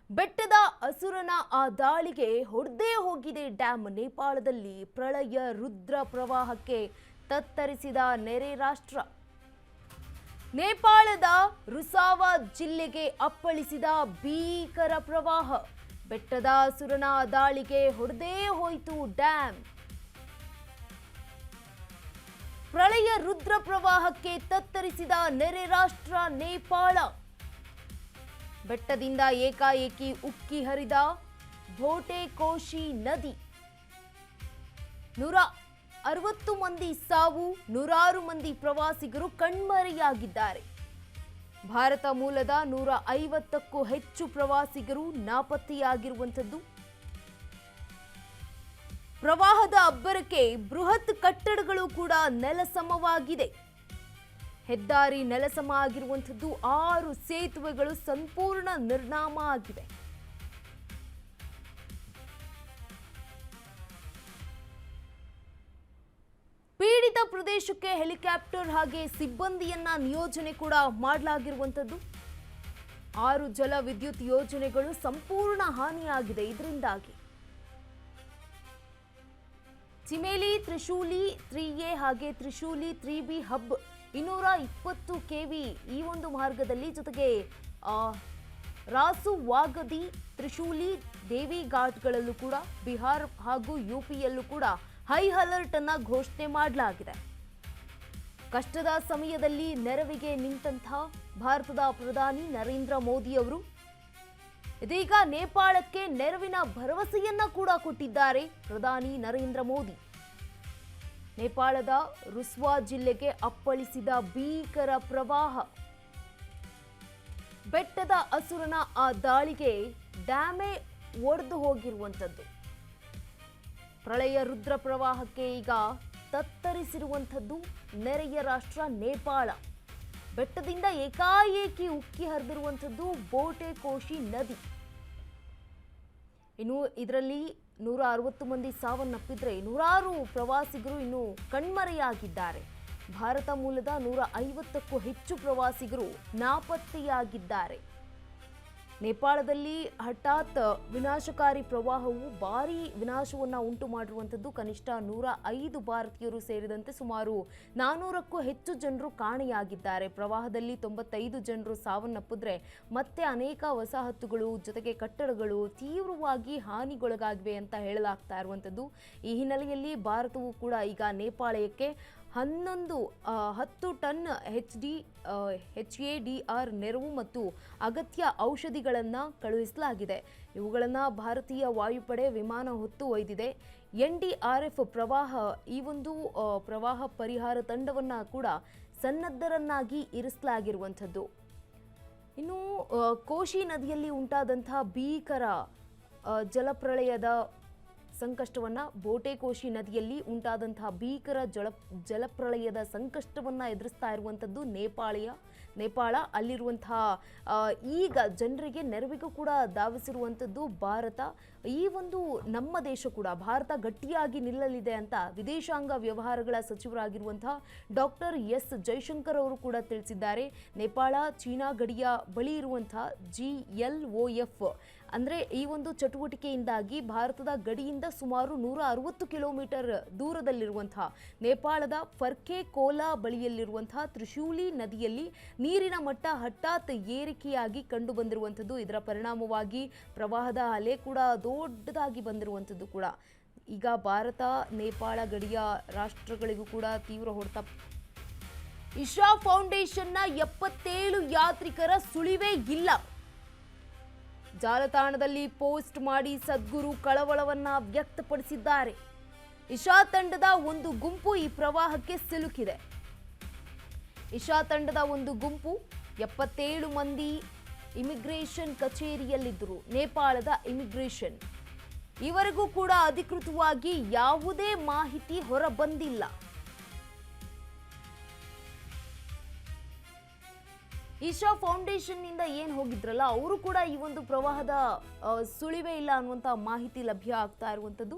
ಬೆಟ್ಟದ ಅಸುರನ ಆ ದಾಳಿಗೆ ಹೊಡೆದೇ ಹೋಗಿದೆ ಡ್ಯಾಮ್. ನೇಪಾಳದಲ್ಲಿ ಪ್ರಳಯ ರುದ್ರ ಪ್ರವಾಹಕ್ಕೆ ತತ್ತರಿಸಿದ ನೆರೆ ರಾಷ್ಟ್ರ. ನೇಪಾಳದ ರುಸಾವಾ ಜಿಲ್ಲೆಗೆ ಅಪ್ಪಳಿಸಿದ ಭೀಕರ ಪ್ರವಾಹ. ಬೆಟ್ಟದ ಅಸುರನ ದಾಳಿಗೆ ಹೊಡೆದೇ ಹೋಯಿತು ಡ್ಯಾಮ್. ಪ್ರಳಯ ರುದ್ರ ಪ್ರವಾಹಕ್ಕೆ ತತ್ತರಿಸಿದ ನೆರೆ ರಾಷ್ಟ್ರ ನೇಪಾಳ. ಬೆಟ್ಟದಿಂದ ಏಕಾಏಕಿ ಉಕ್ಕಿ ಹರಿದ ಭೋಟೆಕೋಶಿ ನದಿ. 160 ಮಂದಿ ಸಾವು, ನೂರಾರು ಮಂದಿ ಪ್ರವಾಸಿಗರು ಕಣ್ಮರೆಯಾಗಿದ್ದಾರೆ. ಭಾರತ ಮೂಲದ 150ಕ್ಕೂ ಹೆಚ್ಚು ಪ್ರವಾಸಿಗರು ನಾಪತ್ತೆಯಾಗಿರುವಂಥದ್ದು. ಪ್ರವಾಹದ ಅಬ್ಬರಕ್ಕೆ ಬೃಹತ್ ಕಟ್ಟಡಗಳು ಕೂಡ ನೆಲಸಮವಾಗಿದೆ. ಹೆದ್ದಾರಿ ನೆಲಸಮ ಆಗಿರುವಂಥದ್ದು. 6 ಸೇತುವೆಗಳು ಸಂಪೂರ್ಣ ನಿರ್ನಾಮ ಆಗಿವೆ. ಪೀಡಿತ ಪ್ರದೇಶಕ್ಕೆ ಹೆಲಿಕಾಪ್ಟರ್ ಹಾಗೆ ಸಿಬ್ಬಂದಿಯನ್ನ ನಿಯೋಜನೆ ಕೂಡ ಮಾಡಲಾಗಿರುವಂಥದ್ದು. 6 ಜಲ ವಿದ್ಯುತ್ ಯೋಜನೆಗಳು ಸಂಪೂರ್ಣ ಹಾನಿಯಾಗಿದೆ ಇದರಿಂದಾಗಿ. ಚಿಮೇಲಿ, ತ್ರಿಶೂಲಿ 3A ಹಾಗೆ ತ್ರಿಶೂಲಿ 3B ಹಬ್ 220 kV ಈ ಒಂದು ಮಾರ್ಗದಲ್ಲಿ, ಜೊತೆಗೆ ರಾಸು ವಾಗದಿ, ತ್ರಿಶೂಲಿ, ದೇವಿ ಘಾಟ್ಗಳಲ್ಲೂ ಕೂಡ ಬಿಹಾರ ಹಾಗೂ ಯುಪಿಯಲ್ಲೂ ಕೂಡ ಹೈ ಅಲರ್ಟ್ ಅನ್ನ ಘೋಷಣೆ ಮಾಡಲಾಗಿದೆ. ಕಷ್ಟದ ಸಮಯದಲ್ಲಿ ನೆರವಿಗೆ ನಿಂತಹ ಭಾರತದ ಪ್ರಧಾನಿ ನರೇಂದ್ರ ಮೋದಿ ಅವರು ಇದೀಗ ನೇಪಾಳಕ್ಕೆ ನೆರವಿನ ಭರವಸೆಯನ್ನ ಕೂಡ ಕೊಟ್ಟಿದ್ದಾರೆ. ಪ್ರಧಾನಿ ನರೇಂದ್ರ ಮೋದಿ ನೇಪಾಳದ ರುಸ್ವಾ ಜಿಲ್ಲೆಗೆ ಅಪ್ಪಳಿಸಿದ ಭೀಕರ ಪ್ರವಾಹ. ಬೆಟ್ಟದ ಅಸುರನ ಆ ದಾಳಿಗೆ ಡ್ಯಾಮೇ ಒಡೆದು ಹೋಗಿರುವಂಥದ್ದು. ಪ್ರಳಯ ರುದ್ರ ಪ್ರವಾಹಕ್ಕೆ ಈಗ ತತ್ತರಿಸಿರುವಂಥದ್ದು ನೆರೆಯ ರಾಷ್ಟ್ರ ನೇಪಾಳ. ಬೆಟ್ಟದಿಂದ ಏಕಾಏಕಿ ಉಕ್ಕಿ ಹರಿದಿರುವಂಥದ್ದು ಭೋಟೆಕೋಶಿ ನದಿ. ಇನ್ನು ಇದರಲ್ಲಿ 160 ಮಂದಿ ಸಾವನ್ನಪ್ಪಿದ್ರೆ ನೂರಾರು ಪ್ರವಾಸಿಗರು ಇನ್ನು ಕಣ್ಮರೆಯಾಗಿದ್ದಾರೆ. ಭಾರತ ಮೂಲದ 150ಕ್ಕೂ ಹೆಚ್ಚು ಪ್ರವಾಸಿಗರು ನಾಪತ್ತೆಯಾಗಿದ್ದಾರೆ. ನೇಪಾಳದಲ್ಲಿ ಹಠಾತ್ ವಿನಾಶಕಾರಿ ಪ್ರವಾಹವು ಭಾರೀ ವಿನಾಶವನ್ನ ಉಂಟು ಮಾಡಿರುವಂಥದ್ದು. ಕನಿಷ್ಠ 105 ಭಾರತೀಯರು ಸೇರಿದಂತೆ ಸುಮಾರು 400ಕ್ಕೂ ಹೆಚ್ಚು ಜನರು ಕಾಣೆಯಾಗಿದ್ದಾರೆ. ಪ್ರವಾಹದಲ್ಲಿ 95 ಜನರು ಸಾವನ್ನಪ್ಪಿದ್ರೆ ಮತ್ತೆ ಅನೇಕ ವಸಾಹತುಗಳು ಜೊತೆಗೆ ಕಟ್ಟಡಗಳು ತೀವ್ರವಾಗಿ ಹಾನಿಗೊಳಗಾಗಿವೆ ಅಂತ ಹೇಳಲಾಗ್ತಾ ಇರುವಂಥದ್ದು. ಈ ಹಿನ್ನೆಲೆಯಲ್ಲಿ ಭಾರತವು ಕೂಡ ಈಗ ನೇಪಾಳಕ್ಕೆ 10 ಟನ್ HADR ನೆರವು ಮತ್ತು ಅಗತ್ಯ ಔಷಧಿಗಳನ್ನು ಕಳುಹಿಸಲಾಗಿದೆ. ಇವುಗಳನ್ನು ಭಾರತೀಯ ವಾಯುಪಡೆ ವಿಮಾನ ಹೊತ್ತು ಒಯ್ದಿದೆ. NDRF ಈ ಒಂದು ಪ್ರವಾಹ ಪರಿಹಾರ ತಂಡವನ್ನು ಕೂಡ ಸನ್ನದ್ಧರನ್ನಾಗಿ ಇರಿಸಲಾಗಿರುವಂಥದ್ದು. ಇನ್ನು ಕೋಶಿ ನದಿಯಲ್ಲಿ ಉಂಟಾದಂತಹ ಭೀಕರ ಜಲಪ್ರಳಯದ ಸಂಕಷ್ಟವನ್ನ, ಭೋಟೆಕೋಶಿ ನದಿಯಲ್ಲಿ ಉಂಟಾದಂತಹ ಭೀಕರ ಜಲಪ್ರಳಯದ ಸಂಕಷ್ಟವನ್ನ ಎದುರಿಸ್ತಾ ಇರುವಂಥದ್ದು ನೇಪಾಳ. ಅಲ್ಲಿರುವಂತಹ ಈಗ ಜನರಿಗೆ ನೆರವಿಗೂ ಕೂಡ ಧಾವಿಸಿರುವಂಥದ್ದು ಭಾರತ. ಈ ಒಂದು ನಮ್ಮ ದೇಶ ಕೂಡ ಭಾರತ ಗಟ್ಟಿಯಾಗಿ ನಿಲ್ಲಲಿದೆ ಅಂತ ವಿದೇಶಾಂಗ ವ್ಯವಹಾರಗಳ ಸಚಿವರಾಗಿರುವಂತಹ ಡಾಕ್ಟರ್ ಎಸ್ ಜೈಶಂಕರ್ ಅವರು ಕೂಡ ತಿಳಿಸಿದ್ದಾರೆ. ನೇಪಾಳ ಚೀನಾ ಗಡಿಯ ಬಳಿ ಇರುವಂತಹ GLOF ಅಂದರೆ ಈ ಒಂದು ಚಟುವಟಿಕೆಯಿಂದಾಗಿ ಭಾರತದ ಗಡಿಯಿಂದ ಸುಮಾರು 160 ಕಿಲೋಮೀಟರ್ ದೂರದಲ್ಲಿರುವಂತಹ ನೇಪಾಳದ ಫರ್ಕೆ ಕೋಲಾ ಬಳಿಯಲ್ಲಿರುವಂತಹ ತ್ರಿಶೂಲಿ ನದಿಯಲ್ಲಿ ನೀರಿನ ಮಟ್ಟ ಹಠಾತ್ ಏರಿಕೆಯಾಗಿ ಕಂಡು ಬಂದಿರುವಂಥದ್ದು. ಇದರ ಪರಿಣಾಮವಾಗಿ ಪ್ರವಾಹದ ಅಲೆ ಕೂಡ ದೊಡ್ಡದಾಗಿ ಬಂದಿರುವಂಥದ್ದು ಕೂಡ ಈಗ ಭಾರತ ನೇಪಾಳ ಗಡಿಯ ರಾಷ್ಟ್ರಗಳಿಗೂ ಕೂಡ ತೀವ್ರ ಹೊಡೆತ. ಇಶಾ ಫೌಂಡೇಶನ್ನ 77 ಯಾತ್ರಿಕರ ಸುಳಿವೇ ಇಲ್ಲ. ಜಾಲತಾಣದಲ್ಲಿ ಪೋಸ್ಟ್ ಮಾಡಿ ಸದ್ಗುರು ಕಳವಳವನ್ನ ವ್ಯಕ್ತಪಡಿಸಿದ್ದಾರೆ. ಇಶಾ ತಂಡದ ಒಂದು ಗುಂಪು ಈ ಪ್ರವಾಹಕ್ಕೆ ಸಿಲುಕಿದೆ. ಇಶಾ ತಂಡದ ಒಂದು ಗುಂಪು 77 ಮಂದಿ ಇಮಿಗ್ರೇಷನ್ ಕಚೇರಿಯಲ್ಲಿದ್ದರು. ನೇಪಾಳದ ಇಮಿಗ್ರೇಷನ್ ಇವರಿಗೂ ಕೂಡ ಅಧಿಕೃತವಾಗಿ ಯಾವುದೇ ಮಾಹಿತಿ ಹೊರಬಂದಿಲ್ಲ. ಇಶಾ ಫೌಂಡೇಶನ್ ನಿಂದ ಏನು ಹೋಗಿದ್ರಲ್ಲ ಅವರು ಕೂಡ ಈ ಒಂದು ಪ್ರವಾಹದ ಸುಳಿವೇ ಇಲ್ಲ ಅನ್ನುವಂಥ ಮಾಹಿತಿ ಲಭ್ಯ ಆಗ್ತಾ ಇರುವಂಥದ್ದು.